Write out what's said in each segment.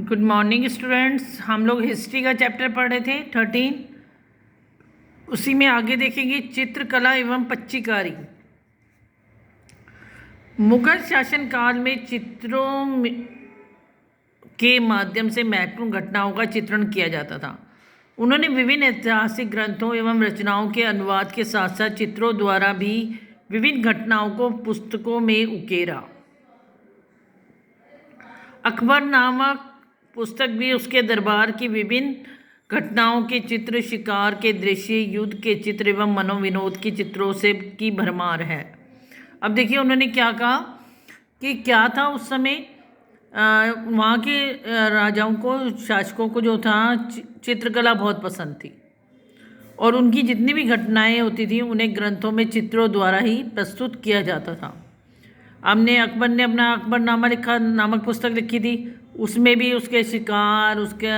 Good morning students. हम लोग history का चैप्टर पढ़ रहे थे 13। उसी में आगे देखेंगे चित्रकला एवं पच्चीकारी। मुगल शासनकाल में चित्रों के माध्यम से महत्वपूर्ण घटनाओं का चित्रण किया जाता था। उन्होंने विभिन्न ऐतिहासिक ग्रंथों एवं रचनाओं के अनुवाद के साथ साथ चित्रों द्वारा भी विभिन्न घटनाओं को पुस्तकों में उकेरा। अकबर नामक पुस्तक भी उसके दरबार की विभिन्न घटनाओं के चित्र, शिकार के दृश्य, युद्ध के चित्र एवं मनोविनोद की चित्रों से की भरमार है। अब देखिए उन्होंने क्या कहा कि क्या था उस समय वहाँ के राजाओं को, शासकों को जो था चित्रकला बहुत पसंद थी और उनकी जितनी भी घटनाएं होती थी उन्हें ग्रंथों में चित्रों द्वारा ही प्रस्तुत किया जाता था। हमने अकबर ने अपना अकबरनामा लिखा नामक पुस्तक लिखी थी, उसमें भी उसके शिकार, उसके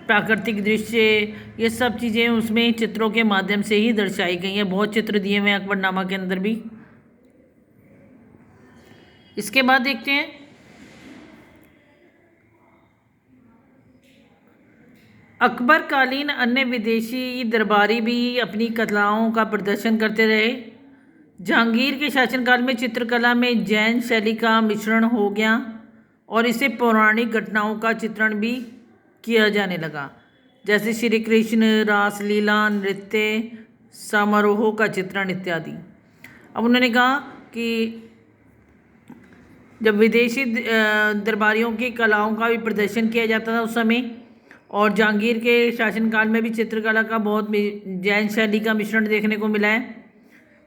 प्राकृतिक दृश्य, ये सब चीज़ें उसमें चित्रों के माध्यम से ही दर्शाई गई हैं। बहुत चित्र दिए हुए हैं अकबरनामा के अंदर भी। इसके बाद देखते हैं अकबरकालीन अन्य विदेशी दरबारी भी अपनी कलाओं का प्रदर्शन करते रहे। जहांगीर के शासनकाल में चित्रकला में जैन शैली का मिश्रण हो गया और इसे पौराणिक घटनाओं का चित्रण भी किया जाने लगा, जैसे श्री कृष्ण, रासलीला, नृत्य, समारोहों का चित्रण इत्यादि। अब उन्होंने कहा कि जब विदेशी दरबारियों की कलाओं का भी प्रदर्शन किया जाता था उस समय, और जहांगीर के शासनकाल में भी चित्रकला का बहुत जैन शैली का मिश्रण देखने को मिला है।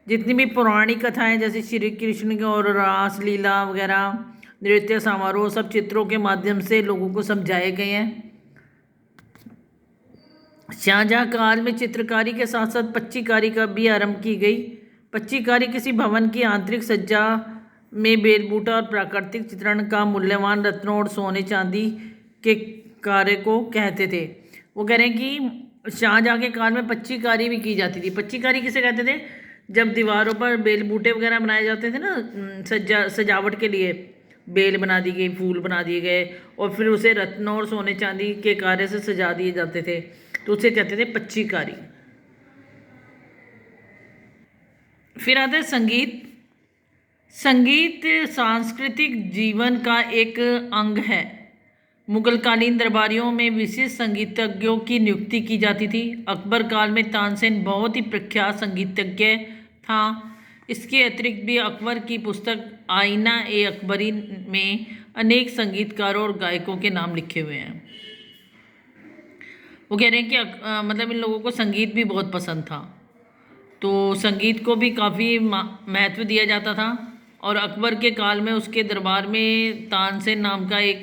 जितनी भी पौराणिक कथाएं जैसे श्री कृष्ण की और रासलीला वगैरह, नृत्य, समारोह, सब चित्रों के माध्यम से लोगों को समझाए गए हैं। शाहजहां काल में चित्रकारी के साथ साथ पच्चीकारी का भी आरंभ की गई। पच्चीकारी किसी भवन की आंतरिक सज्जा में बेलबूटा और प्राकृतिक चित्रण का मूल्यवान रत्नों और सोने चांदी के कार्य को कहते थे। वो कह रहे हैं कि शाहजहां के काल में पच्चीकारी भी की जाती थी। पच्चीकारी किसे कहते थे? जब दीवारों पर बेल बूटे वगैरह बनाए जाते थे ना, सजावट के लिए बेल बना दी गई, फूल बना दिए गए और फिर उसे रत्नों और सोने चांदी के कार्य से सजा दिए जाते थे, तो उसे कहते थे पच्चीकारी। फिर आता है संगीत। संगीत सांस्कृतिक जीवन का एक अंग है। मुगलकालीन दरबारियों में विशेष संगीतज्ञों की नियुक्ति की जाती थी। अकबर काल में तानसेन बहुत ही प्रख्यात संगीतज्ञ था। इसके अतिरिक्त भी अकबर की पुस्तक आईना ए अकबरी में अनेक संगीतकारों और गायकों के नाम लिखे हुए हैं। वो कह रहे हैं कि मतलब इन लोगों को संगीत भी बहुत पसंद था, तो संगीत को भी काफ़ी महत्व दिया जाता था। और अकबर के काल में उसके दरबार में तानसेन नाम का एक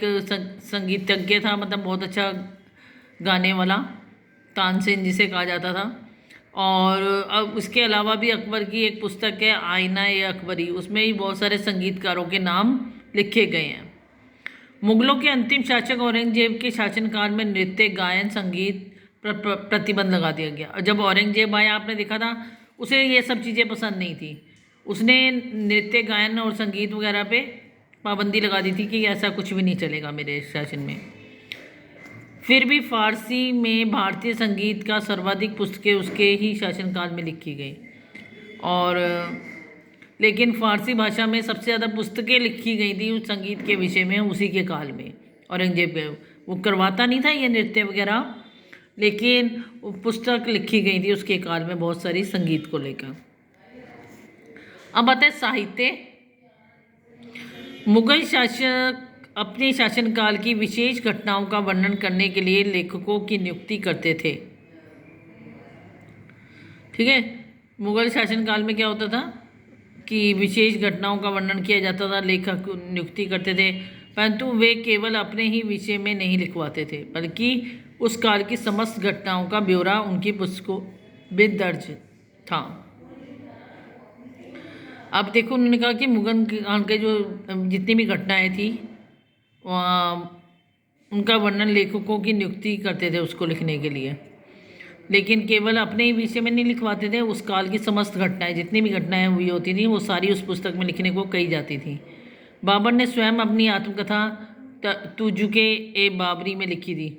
संगीतज्ञ था, मतलब बहुत अच्छा गाने वाला, तानसेन जिसे कहा जाता था। और अब उसके अलावा भी अकबर की एक पुस्तक है आईना ए अकबरी, उसमें भी बहुत सारे संगीतकारों के नाम लिखे गए हैं। मुगलों के अंतिम शासक औरंगजेब के शासनकाल में नृत्य, गायन, संगीत पर प्रतिबंध लगा दिया गया। और जब औरंगजेब आया, आपने देखा था, उसे ये सब चीज़ें पसंद नहीं थी। उसने नृत्य, गायन और संगीत वगैरह पे पाबंदी लगा दी थी कि ऐसा कुछ भी नहीं चलेगा मेरे शासन में। फिर भी फारसी में भारतीय संगीत का सर्वाधिक पुस्तकें उसके ही शासनकाल में लिखी गई, और लेकिन फारसी भाषा में सबसे ज़्यादा पुस्तकें लिखी गई थी उस संगीत के विषय में उसी के काल में। औरंगजेब वो करवाता नहीं था ये नृत्य वगैरह, लेकिन वो पुस्तक लिखी गई थी उसके काल में बहुत सारी संगीत को लेकर। अब आता है साहित्य। मुगल शासक अपने शासनकाल की विशेष घटनाओं का वर्णन करने के लिए लेखकों की नियुक्ति करते थे। ठीक है, मुगल शासनकाल में क्या होता था कि विशेष घटनाओं का वर्णन किया जाता था, लेखक नियुक्ति करते थे, परंतु वे केवल अपने ही विषय में नहीं लिखवाते थे, बल्कि उस काल की समस्त घटनाओं का ब्यौरा उनकी पुस्तकों में दर्ज था। अब देखो, उन्होंने कहा कि मुगल काल के जो जितनी भी घटनाएं थी उनका वर्णन लेखकों की नियुक्ति करते थे उसको लिखने के लिए, लेकिन केवल अपने ही विषय में नहीं लिखवाते थे। उस काल की समस्त घटनाएं, जितनी भी घटनाएं हुई होती थी, वो सारी उस पुस्तक में लिखने को कही जाती थी। बाबर ने स्वयं अपनी आत्मकथा तुजुके ए बाबरी में लिखी थी।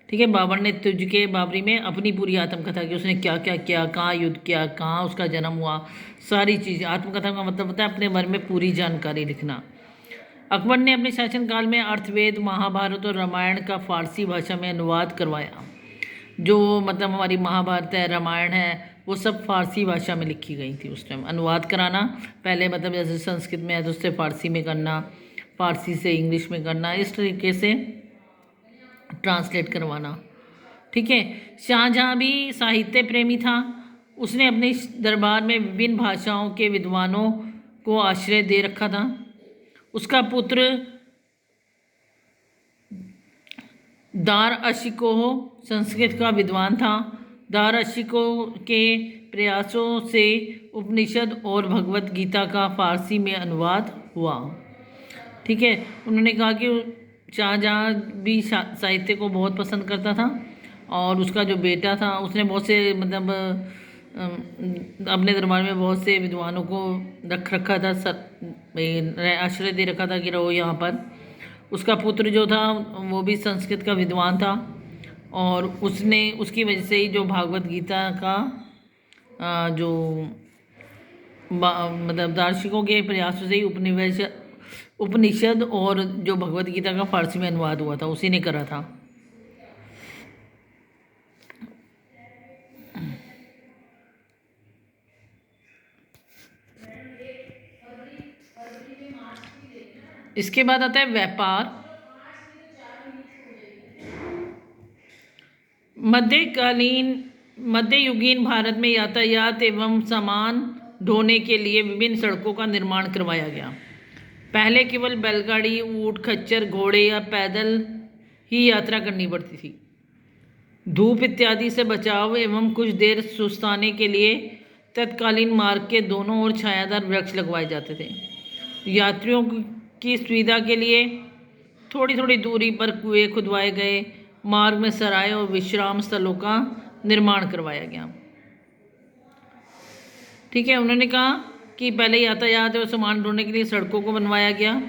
ठीक है, बाबर ने तुजुके बाबरी में अपनी पूरी आत्मकथा की, उसने क्या क्या किया, कहाँ युद्ध किया, कहाँ उसका जन्म हुआ, सारी चीज़। आत्मकथा का मतलब होता है अपने बारे में पूरी जानकारी लिखना। अकबर ने अपने शासनकाल में अर्थवेद, महाभारत और रामायण का फारसी भाषा में अनुवाद करवाया। जो मतलब हमारी महाभारत है, रामायण है, वो सब फारसी भाषा में लिखी गई थी उस टाइम। अनुवाद कराना पहले मतलब जैसे संस्कृत में है तो उससे फारसी में करना, फारसी से इंग्लिश में करना, इस तरीके से ट्रांसलेट करवाना। ठीक है, शाहजहाँ भी साहित्य प्रेमी था। उसने अपने दरबार में विभिन्न भाषाओं के विद्वानों को आश्रय दे रखा था। उसका पुत्र दार अशिकोह संस्कृत का विद्वान था। दार अशिकोह के प्रयासों से उपनिषद और भगवत गीता का फारसी में अनुवाद हुआ। ठीक है, उन्होंने कहा कि शाहजहाँ भी साहित्य को बहुत पसंद करता था और उसका जो बेटा था उसने बहुत से मतलब अपने दरबार में बहुत से विद्वानों को रख रखा था, आश्रय दे रखा था कि रहो यहाँ पर। उसका पुत्र जो था वो भी संस्कृत का विद्वान था और उसने उसकी वजह से ही जो भागवत गीता का जो मतलब दार्शनिकों के प्रयासों से ही उपनिषद और जो भगवत गीता का फारसी में अनुवाद हुआ था, उसी ने करा था। इसके बाद आता है व्यापार। मध्ययुगीन भारत में यातायात एवं सामान ढोने के लिए विभिन्न सड़कों का निर्माण करवाया गया। पहले केवल बैलगाड़ी, ऊंट, खच्चर, घोड़े या पैदल ही यात्रा करनी पड़ती थी। धूप इत्यादि से बचाव एवं कुछ देर सुस्ताने के लिए तत्कालीन मार्ग के दोनों ओर छायादार वृक्ष लगवाए जाते थे। यात्रियों की सुविधा के लिए थोड़ी थोड़ी दूरी पर कुएं खुदवाए गए। मार्ग में सराय और विश्राम स्थलों का निर्माण करवाया गया। ठीक है, उन्होंने कहा कि पहले यातायात और सामान ढोने के लिए सड़कों को बनवाया गया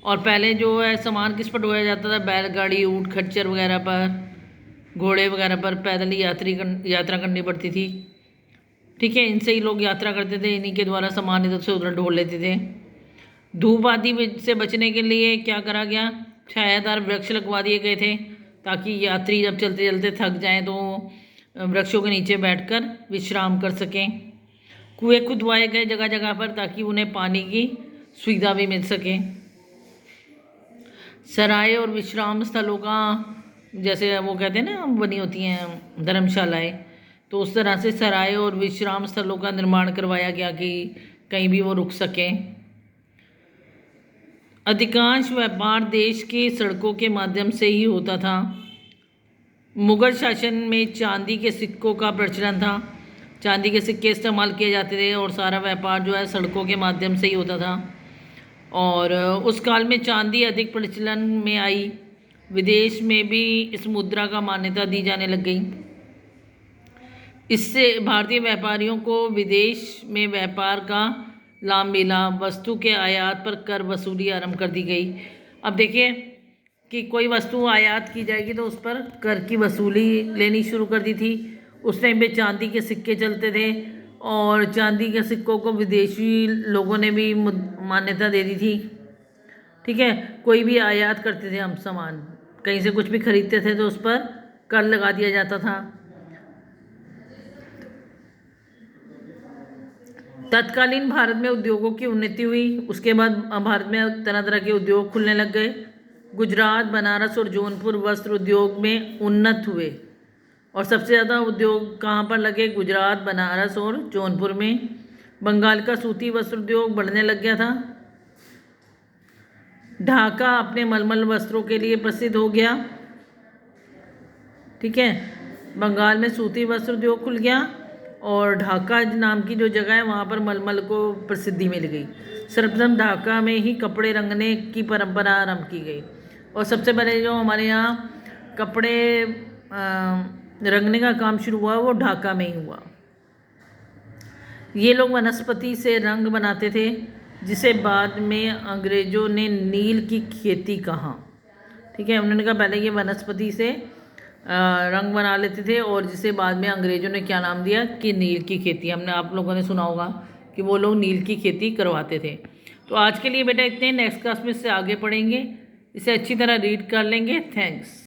और पहले जो है सामान किस पर ढोया जाता था, बैलगाड़ी, ऊंट, खच्चर वगैरह पर, घोड़े वगैरह पर पैदल ही यात्रा करनी पड़ती थी। ठीक है, इनसे ही लोग यात्रा करते थे, इन्हीं के द्वारा सामान इधर से उधर ढो लेते थे। धूप आदि से बचने के लिए क्या करा गया, छायादार वृक्ष लगवा दिए गए थे ताकि यात्री जब चलते चलते थक जाएं तो वृक्षों के नीचे बैठकर विश्राम कर सकें। कुएं खुदवाए गए जगह जगह पर ताकि उन्हें पानी की सुविधा भी मिल सके। सराय और विश्राम स्थलों का जैसे वो कहते हैं ना बनी होती हैं धर्मशालाएं, तो उस तरह से सराय और विश्राम स्थलों का निर्माण करवाया गया कि कहीं भी वो रुक सकें। अधिकांश व्यापार देश के सड़कों के माध्यम से ही होता था। मुगल शासन में चांदी के सिक्कों का प्रचलन था। चांदी के सिक्के इस्तेमाल किए जाते थे और सारा व्यापार जो है सड़कों के माध्यम से ही होता था। और उस काल में चांदी अधिक प्रचलन में आई। विदेश में भी इस मुद्रा का मान्यता दी जाने लग गई। इससे भारतीय व्यापारियों को विदेश में व्यापार का लाभ मिला। वस्तु के आयात पर कर वसूली आरंभ कर दी गई। अब देखिए कि कोई वस्तु आयात की जाएगी तो उस पर कर की वसूली लेनी शुरू कर दी थी। उस टाइम पे चांदी के सिक्के चलते थे और चांदी के सिक्कों को विदेशी लोगों ने भी मान्यता दे दी थी। ठीक है, कोई भी आयात करते थे हम सामान, कहीं से कुछ भी खरीदते थे तो उस पर कर लगा दिया जाता था। तत्कालीन भारत में उद्योगों की उन्नति हुई। उसके बाद भारत में तरह तरह के उद्योग खुलने लग गए। गुजरात, बनारस और जौनपुर वस्त्र उद्योग में उन्नत हुए और सबसे ज़्यादा उद्योग कहाँ पर लगे, गुजरात, बनारस और जौनपुर में। बंगाल का सूती वस्त्र उद्योग बढ़ने लग गया था। ढाका अपने मलमल वस्त्रों के लिए प्रसिद्ध हो गया। ठीक है, बंगाल में सूती वस्त्र उद्योग खुल गया और ढाका नाम की जो जगह है वहाँ पर मलमल को प्रसिद्धि मिल गई। सर्वप्रथम ढाका में ही कपड़े रंगने की परंपरा आरंभ की गई और सबसे पहले जो हमारे यहाँ कपड़े रंगने का काम शुरू हुआ वो ढाका में ही हुआ। ये लोग वनस्पति से रंग बनाते थे जिसे बाद में अंग्रेज़ों ने नील की खेती कहा। ठीक है, उन्होंने कहा पहले ये वनस्पति से रंग बना लेते थे और जिसे बाद में अंग्रेज़ों ने क्या नाम दिया कि नील की खेती। हमने आप लोगों ने सुना होगा कि वो लोग नील की खेती करवाते थे। तो आज के लिए बेटा इतने, नेक्स्ट क्लास में इससे आगे पढ़ेंगे, इसे अच्छी तरह रीड कर लेंगे। थैंक्स।